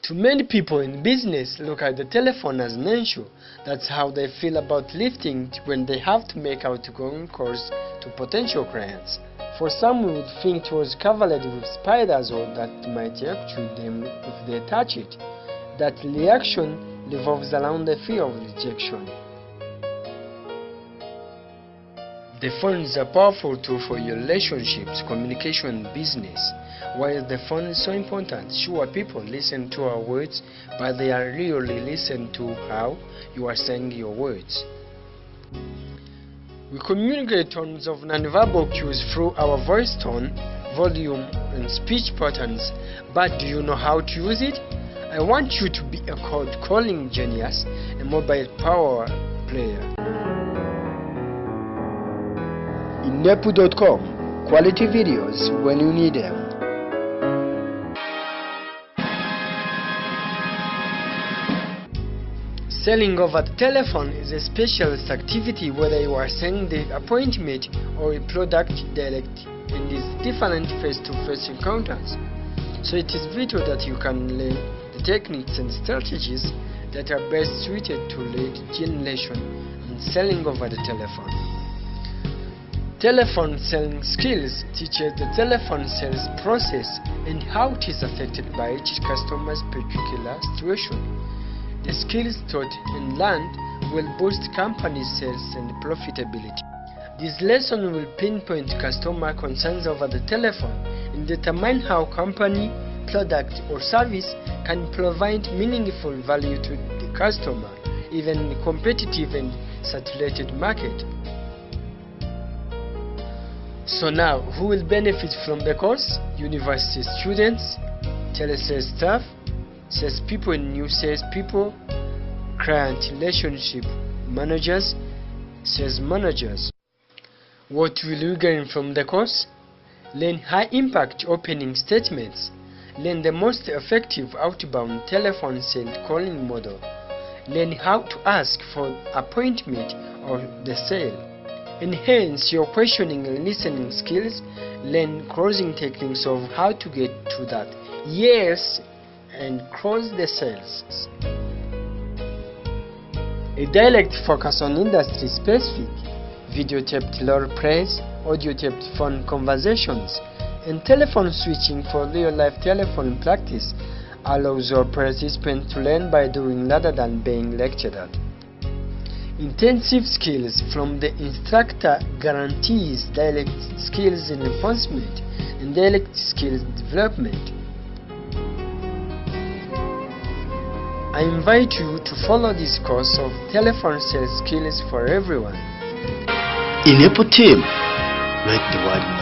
To many people in business, look at the telephone as an issue. That's how they feel about lifting when they have to make outgoing calls to potential clients. For some, we would think it was covered with spiders or that might actually them if they touch it. That reaction revolves around the fear of rejection. The phone is a powerful tool for your relationships, communication, and business. Why the phone is so important? Sure, people listen to our words, but they are really listen to how you are saying your words. We communicate tons of nonverbal cues through our voice tone, volume, and speech patterns, but do you know how to use it? I want you to be a cold calling genius, a mobile power player. Inepu.com, quality videos when you need them. Selling over the telephone is a specialist activity whether you are selling the appointment or a product direct and is different face-to-face encounters. So it is vital that you can learn the techniques and strategies that are best suited to lead generation and selling over the telephone. Telephone selling skills teaches the telephone sales process and how it is affected by each customer's particular situation. The skills taught and learned will boost company sales and profitability. This lesson will pinpoint customer concerns over the telephone and determine how company, product or service can provide meaningful value to the customer, even in a competitive and saturated market. So now, who will benefit from the course? University students, telesales staff, salespeople and new salespeople, client relationship managers, sales managers. What will you gain from the course? Learn high-impact opening statements. Learn the most effective outbound telephone sales calling model. Learn how to ask for appointment or the sale. Enhance your questioning and listening skills. Learn closing techniques of how to get to that yes and close the sales. A direct focus on industry specific, video taped role plays, audio taped phone conversations, and telephone switching for real life telephone practice allows your participants to learn by doing rather than being lectured at. Intensive skills from the instructor guarantees direct skills in enforcement and direct skills development. I invite you to follow this course of telephone sales skills for everyone. Inepu Team, make the world